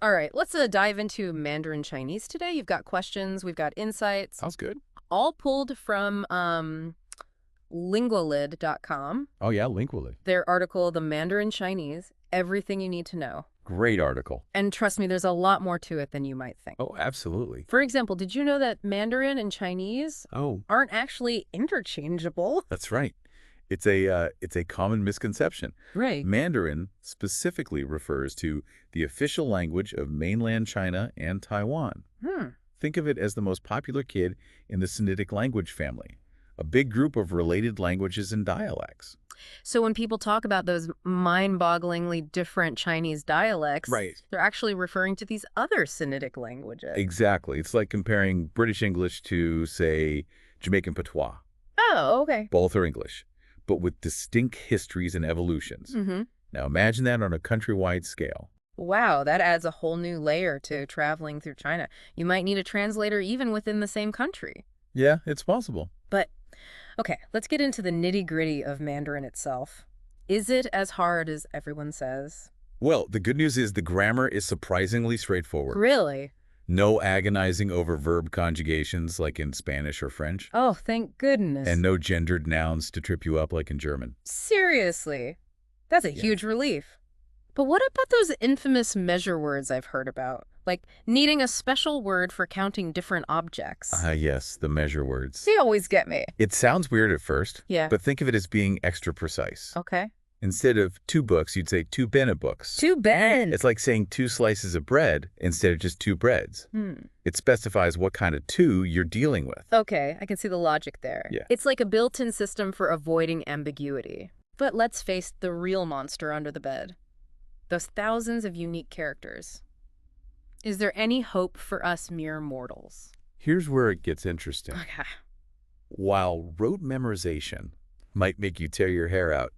All right, let's dive into Mandarin Chinese today. You've got questions, we've got insights, Sounds good. all pulled from Lingualid.com. Oh, yeah, Lingualid. Their article, The Mandarin Chinese, Everything You Need to Know. Great article. And trust me, there's a lot more to it than you might think. Oh, absolutely. For example, did you know that Mandarin and Chinese Oh, aren't actually interchangeable? that's right. It's a common misconception. Right. Mandarin specifically refers to the official language of mainland China and Taiwan. Think of it as the most popular kid in the Sinitic language family, a big group of related languages and dialects. So when people talk about those mind-bogglingly different Chinese dialects, Right. they're actually referring to these other Sinitic languages. Exactly. It's like comparing British English to, say, Jamaican patois. Oh, okay. Both are English, but with distinct histories and evolutions. Now imagine that on a countrywide scale. Wow, that adds a whole new layer to traveling through China. You might need a translator even within the same country. Yeah, it's possible. But, okay, let's get into the nitty-gritty of Mandarin itself. Is it as hard as everyone says? Well, the good news is the grammar is surprisingly straightforward. Really? No agonizing over verb conjugations like in Spanish or French, Oh, thank goodness. and no gendered nouns to trip you up like in German. Seriously? That's a Yeah. huge relief. But what about those infamous measure words I've heard about? Like needing a special word for counting different objects. Yes, the measure words. They always get me. It sounds weird at first, Yeah. but think of it as being extra precise. Okay. Instead of 2 books, you'd say 2 bene books. Too bad. It's like saying 2 slices of bread instead of just 2 breads. Hmm. It specifies what kind of 2 you're dealing with. Okay, I can see the logic there. Yeah. It's like a built-in system for avoiding ambiguity. But let's face the real monster under the bed. Those thousands of unique characters. Is there any hope for us mere mortals? Here's where it gets interesting. Okay. While rote memorization might make you tear your hair out,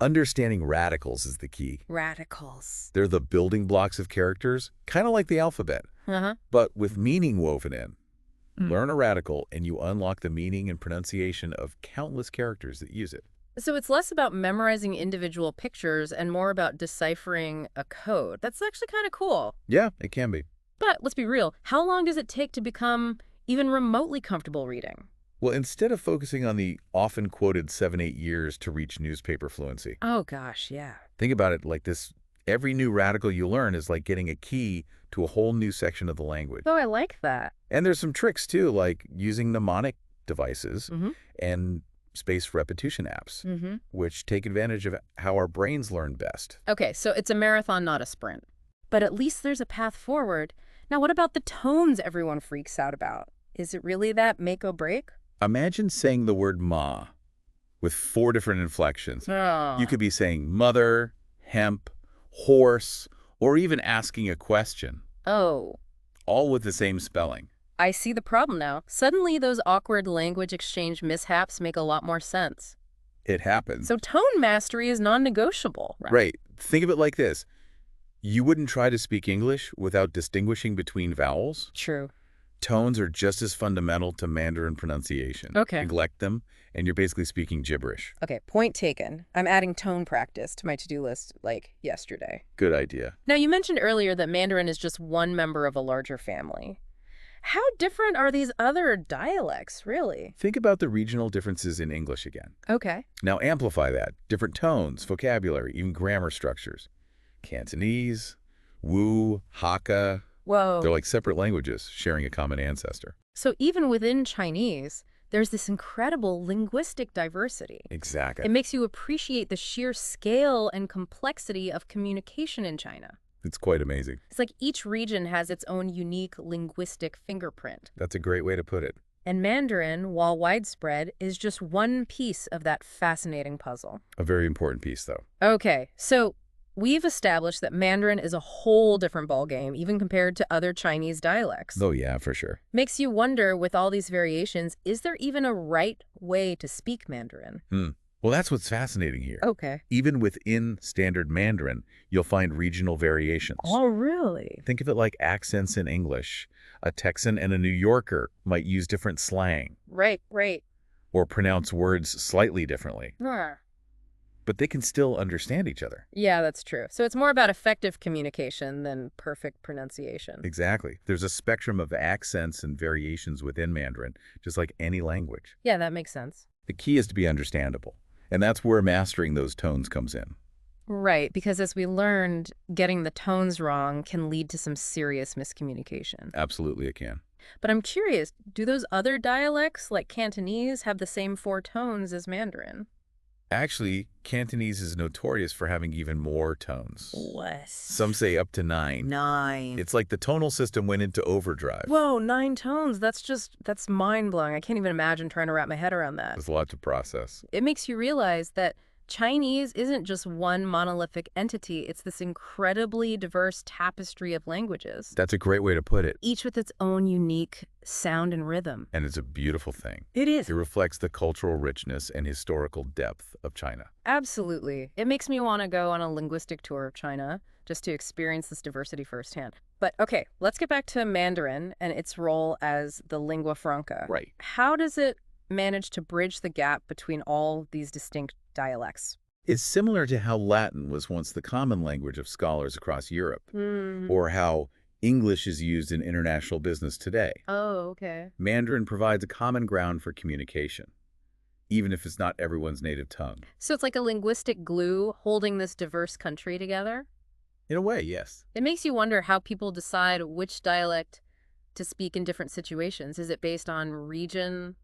understanding radicals is the key. Radicals. They're the building blocks of characters, kind of like the alphabet, Uh-huh. but with meaning woven in. Mm. Learn a radical and you unlock the meaning and pronunciation of countless characters that use it. So it's less about memorizing individual pictures and more about deciphering a code. That's actually kind of cool. Yeah, it can be. But let's be real, how long does it take to become even remotely comfortable reading? Well, instead of focusing on the often quoted 7-8 years to reach newspaper fluency, Oh gosh, yeah. think about it like this. Every new radical you learn is like getting a key to a whole new section of the language. Oh, I like that. And there's some tricks too, like using mnemonic devices and spaced repetition apps, which take advantage of how our brains learn best. Okay, so it's a marathon, not a sprint. But at least there's a path forward. Now, what about the tones everyone freaks out about? Is it really that make or break? Imagine saying the word ma with 4 different inflections. Oh. You could be saying mother, hemp, horse, or even asking a question, Oh, all with the same spelling. I see the problem now. Suddenly, those awkward language exchange mishaps make a lot more sense. It happens. So tone mastery is non-negotiable. Right. Think of it like this. You wouldn't try to speak English without distinguishing between vowels. True. Tones are just as fundamental to Mandarin pronunciation. Okay. Neglect them, and you're basically speaking gibberish. Okay, point taken. I'm adding tone practice to my to-do list, like, yesterday. Good idea. Now, you mentioned earlier that Mandarin is just one member of a larger family. How different are these other dialects, really? Think about the regional differences in English again. Okay. Now amplify that. Different tones, vocabulary, even grammar structures. Cantonese, Wu, Hakka. Whoa. They're like separate languages sharing a common ancestor. So even within Chinese, there's this incredible linguistic diversity. Exactly. It makes you appreciate the sheer scale and complexity of communication in China. It's quite amazing. It's like each region has its own unique linguistic fingerprint. That's a great way to put it. And Mandarin, while widespread, is just one piece of that fascinating puzzle. A very important piece, though. Okay, so we've established that Mandarin is a whole different ballgame, even compared to other Chinese dialects. Oh, yeah, for sure. Makes you wonder, with all these variations, is there even a right way to speak Mandarin? Well, that's what's fascinating here. Okay. Even within standard Mandarin, you'll find regional variations. Oh, really? Think of it like accents in English. A Texan and a New Yorker might use different slang Right. or pronounce words slightly differently. but they can still understand each other. Yeah, that's true. So it's more about effective communication than perfect pronunciation. Exactly. There's a spectrum of accents and variations within Mandarin, just like any language. Yeah, that makes sense. The key is to be understandable, and that's where mastering those tones comes in. Right, because as we learned, getting the tones wrong can lead to some serious miscommunication. Absolutely, it can. But I'm curious, do those other dialects, like Cantonese, have the same 4 tones as Mandarin? Actually, Cantonese is notorious for having even more tones. What? Some say up to 9. 9. It's like the tonal system went into overdrive. Whoa, 9 tones. That's mind-blowing. I can't even imagine trying to wrap my head around that. There's a lot to process. It makes you realize that Chinese isn't just one monolithic entity. It's this incredibly diverse tapestry of languages, That's a great way to put it. each with its own unique sound and rhythm. And it's a beautiful thing. It is. It reflects the cultural richness and historical depth of China. Absolutely. It makes me want to go on a linguistic tour of China just to experience this diversity firsthand. But okay, let's get back to Mandarin and its role as the lingua franca. Right. How does it manage to bridge the gap between all these distinct dialects? It's similar to how Latin was once the common language of scholars across Europe, or how English is used in international business today. Oh, okay. Mandarin provides a common ground for communication, even if it's not everyone's native tongue. So it's like a linguistic glue holding this diverse country together? In a way, yes. It makes you wonder how people decide which dialect to speak in different situations. Is it based on region,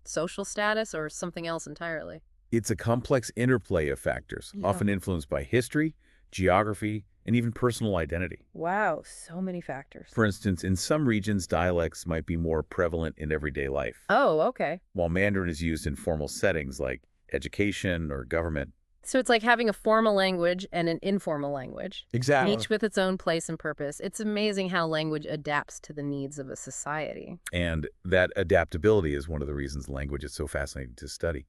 social status, or something else entirely? It's a complex interplay of factors, often influenced by history, geography, and even personal identity. Wow, so many factors. For instance, in some regions, dialects might be more prevalent in everyday life, Oh, okay. while Mandarin is used in formal settings like education or government. So it's like having a formal language and an informal language, Exactly. each with its own place and purpose. It's amazing how language adapts to the needs of a society. And that adaptability is one of the reasons language is so fascinating to study.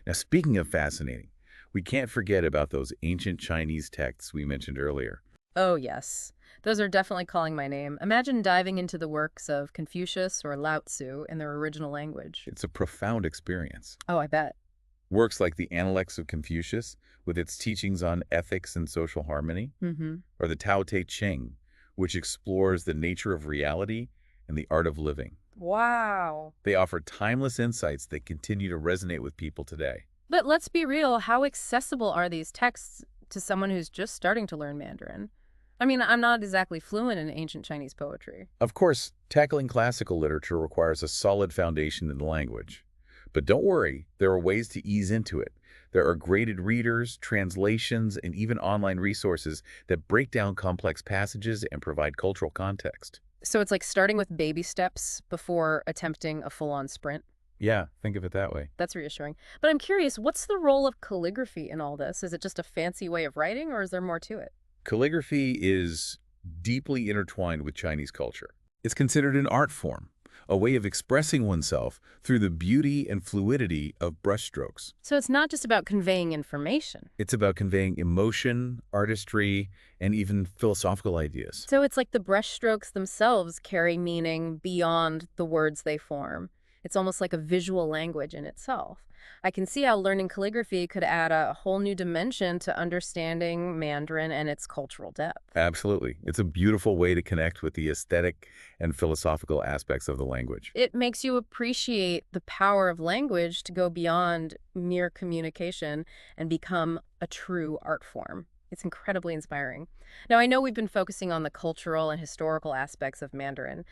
Now, speaking of fascinating, we can't forget about those ancient Chinese texts we mentioned earlier. Oh, yes. Those are definitely calling my name. Imagine diving into the works of Confucius or Lao Tzu in their original language. It's a profound experience. Oh, I bet. Works like the Analects of Confucius, with its teachings on ethics and social harmony, or the Tao Te Ching, which explores the nature of reality and the art of living. Wow. They offer timeless insights that continue to resonate with people today. But let's be real, how accessible are these texts to someone who's just starting to learn Mandarin? I mean, I'm not exactly fluent in ancient Chinese poetry. Of course, tackling classical literature requires a solid foundation in the language. But don't worry, there are ways to ease into it. There are graded readers, translations, and even online resources that break down complex passages and provide cultural context. So it's like starting with baby steps before attempting a full-on sprint. Yeah, think of it that way. That's reassuring. But I'm curious, what's the role of calligraphy in all this? Is it just a fancy way of writing, or is there more to it? Calligraphy is deeply intertwined with Chinese culture. It's considered an art form, a way of expressing oneself through the beauty and fluidity of brushstrokes. So it's not just about conveying information. It's about conveying emotion, artistry, and even philosophical ideas. So it's like the brushstrokes themselves carry meaning beyond the words they form. It's almost like a visual language in itself. I can see how learning calligraphy could add a whole new dimension to understanding Mandarin and its cultural depth. Absolutely. It's a beautiful way to connect with the aesthetic and philosophical aspects of the language. It makes you appreciate the power of language to go beyond mere communication and become a true art form. It's incredibly inspiring. Now, I know we've been focusing on the cultural and historical aspects of Mandarin,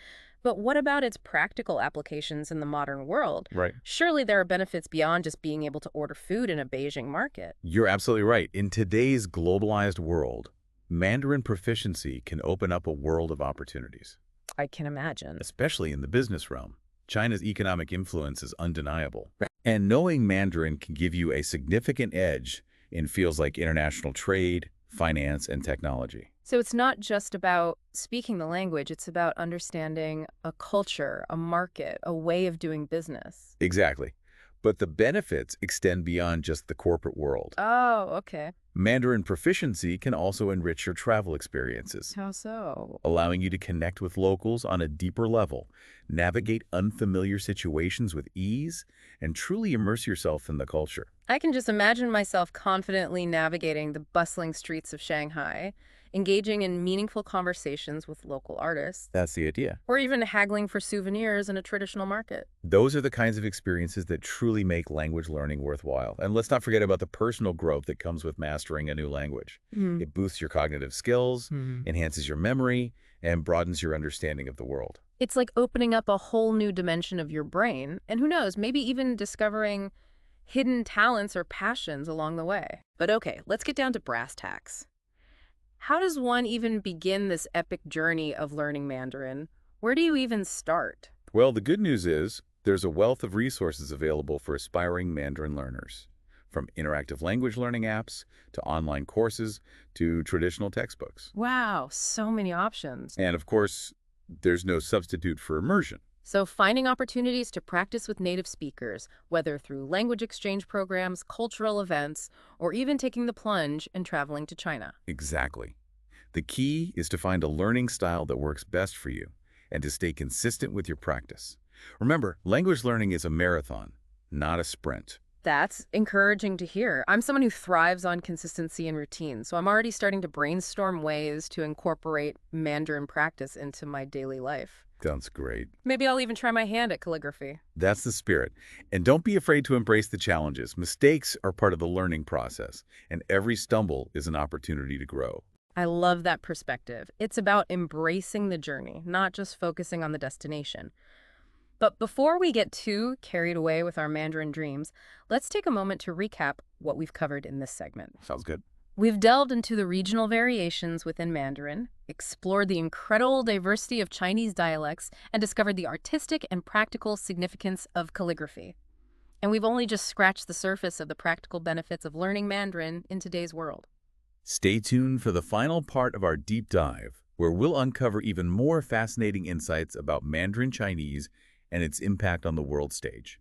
but what about its practical applications in the modern world? Right. Surely there are benefits beyond just being able to order food in a Beijing market. You're absolutely right. In today's globalized world, Mandarin proficiency can open up a world of opportunities, I can imagine. especially in the business realm. China's economic influence is undeniable. And knowing Mandarin can give you a significant edge in fields like international trade, finance, and technology. So it's not just about speaking the language, it's about understanding a culture, a market, a way of doing business. Exactly. But the benefits extend beyond just the corporate world. Oh, okay. Mandarin proficiency can also enrich your travel experiences, How so? allowing you to connect with locals on a deeper level, navigate unfamiliar situations with ease, and truly immerse yourself in the culture. I can just imagine myself confidently navigating the bustling streets of Shanghai, engaging in meaningful conversations with local artists, That's the idea. or even haggling for souvenirs in a traditional market. Those are the kinds of experiences that truly make language learning worthwhile. And let's not forget about the personal growth that comes with mastering a new language. Hmm. It boosts your cognitive skills, Hmm. enhances your memory, and broadens your understanding of the world. It's like opening up a whole new dimension of your brain, and who knows, maybe even discovering hidden talents or passions along the way. But okay, let's get down to brass tacks. How does one even begin this epic journey of learning Mandarin? Where do you even start? Well, the good news is there's a wealth of resources available for aspiring Mandarin learners, from interactive language learning apps to online courses to traditional textbooks. Wow, so many options. And of course, there's no substitute for immersion. So finding opportunities to practice with native speakers, whether through language exchange programs, cultural events, or even taking the plunge and traveling to China. Exactly. The key is to find a learning style that works best for you and to stay consistent with your practice. Remember, language learning is a marathon, not a sprint. That's encouraging to hear. I'm someone who thrives on consistency and routine, so I'm already starting to brainstorm ways to incorporate Mandarin practice into my daily life. Sounds great. Maybe I'll even try my hand at calligraphy. That's the spirit. And don't be afraid to embrace the challenges. Mistakes are part of the learning process, and every stumble is an opportunity to grow. I love that perspective. It's about embracing the journey, not just focusing on the destination. But before we get too carried away with our Mandarin dreams, let's take a moment to recap what we've covered in this segment. Sounds good. We've delved into the regional variations within Mandarin, explored the incredible diversity of Chinese dialects, and discovered the artistic and practical significance of calligraphy. And we've only just scratched the surface of the practical benefits of learning Mandarin in today's world. Stay tuned for the final part of our deep dive, where we'll uncover even more fascinating insights about Mandarin Chinese and its impact on the world stage.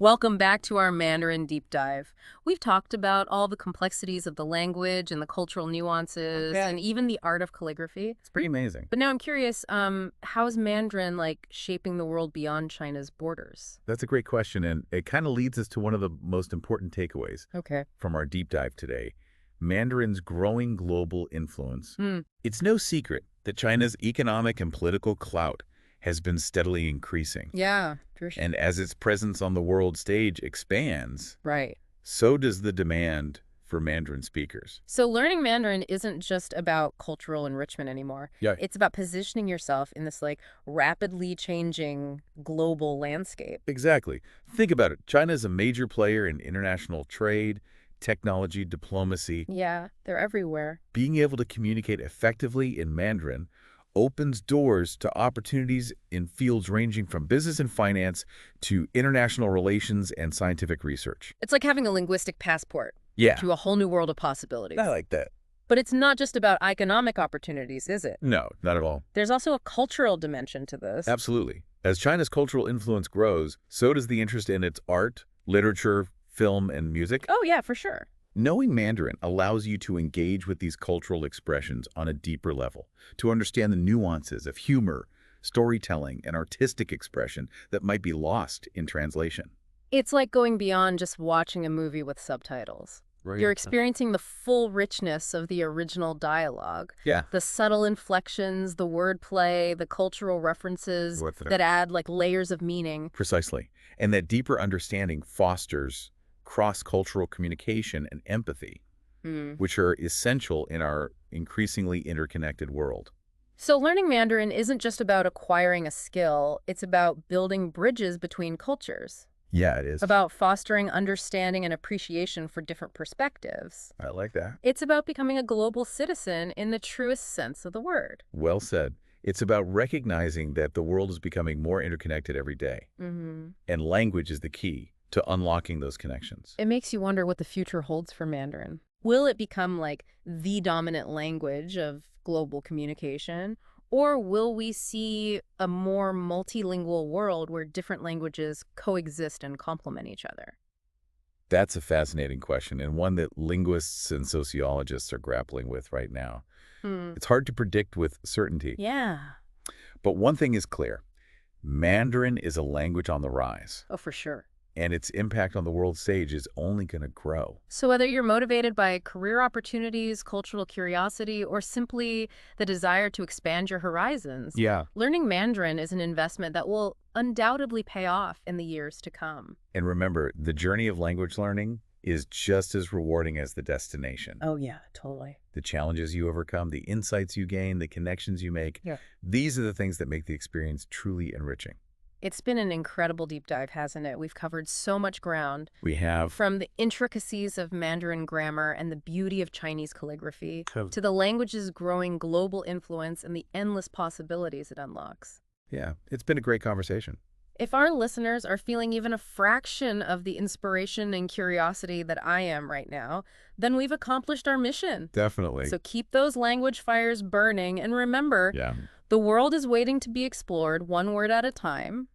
Welcome back to our Mandarin deep dive. We've talked about all the complexities of the language and the cultural nuances and even the art of calligraphy. It's pretty amazing. But now I'm curious, how is Mandarin shaping the world beyond China's borders? That's a great question, and it kind of leads us to one of the most important takeaways Okay. from our deep dive today. Mandarin's growing global influence. It's no secret that China's economic and political clout has been steadily increasing. Yeah, for sure. And as its presence on the world stage expands, Right. so does the demand for Mandarin speakers. So learning Mandarin isn't just about cultural enrichment anymore. Yeah. It's about positioning yourself in this rapidly changing global landscape. Exactly. Think about it. China is a major player in international trade, technology, diplomacy. Yeah, they're everywhere. Being able to communicate effectively in Mandarin opens doors to opportunities in fields ranging from business and finance to international relations and scientific research. It's like having a linguistic passport Yeah, to a whole new world of possibilities. I like that. But it's not just about economic opportunities, is it? No, not at all. There's also a cultural dimension to this. Absolutely. As China's cultural influence grows, so does the interest in its art, literature, film, and music. Oh, yeah, for sure. Knowing Mandarin allows you to engage with these cultural expressions on a deeper level, to understand the nuances of humor, storytelling, and artistic expression that might be lost in translation. It's like going beyond just watching a movie with subtitles. Right. You're experiencing the full richness of the original dialogue. Yeah. The subtle inflections, the wordplay, the cultural references that add layers of meaning. Precisely. And that deeper understanding fosters cross-cultural communication and empathy, which are essential in our increasingly interconnected world. So learning Mandarin isn't just about acquiring a skill, it's about building bridges between cultures. Yeah, it is. About fostering understanding and appreciation for different perspectives. I like that. It's about becoming a global citizen in the truest sense of the word. Well said. It's about recognizing that the world is becoming more interconnected every day, and language is the key to unlocking those connections. It makes you wonder what the future holds for Mandarin. Will it become the dominant language of global communication? Or will we see a more multilingual world where different languages coexist and complement each other? That's a fascinating question, and one that linguists and sociologists are grappling with right now. Hmm. It's hard to predict with certainty. Yeah. But one thing is clear. Mandarin is a language on the rise, Oh, for sure. and its impact on the world stage is only going to grow. So whether you're motivated by career opportunities, cultural curiosity, or simply the desire to expand your horizons, Yeah. learning Mandarin is an investment that will undoubtedly pay off in the years to come. And remember, the journey of language learning is just as rewarding as the destination. Oh, yeah, totally. The challenges you overcome, the insights you gain, the connections you make, Yeah. these are the things that make the experience truly enriching. It's been an incredible deep dive, hasn't it? We've covered so much ground, We have from the intricacies of Mandarin grammar and the beauty of Chinese calligraphy Have- to the language's growing global influence and the endless possibilities it unlocks. Yeah, it's been a great conversation. If our listeners are feeling even a fraction of the inspiration and curiosity that I am right now, then we've accomplished our mission. Definitely. So keep those language fires burning, and remember, Yeah. the world is waiting to be explored one word at a time.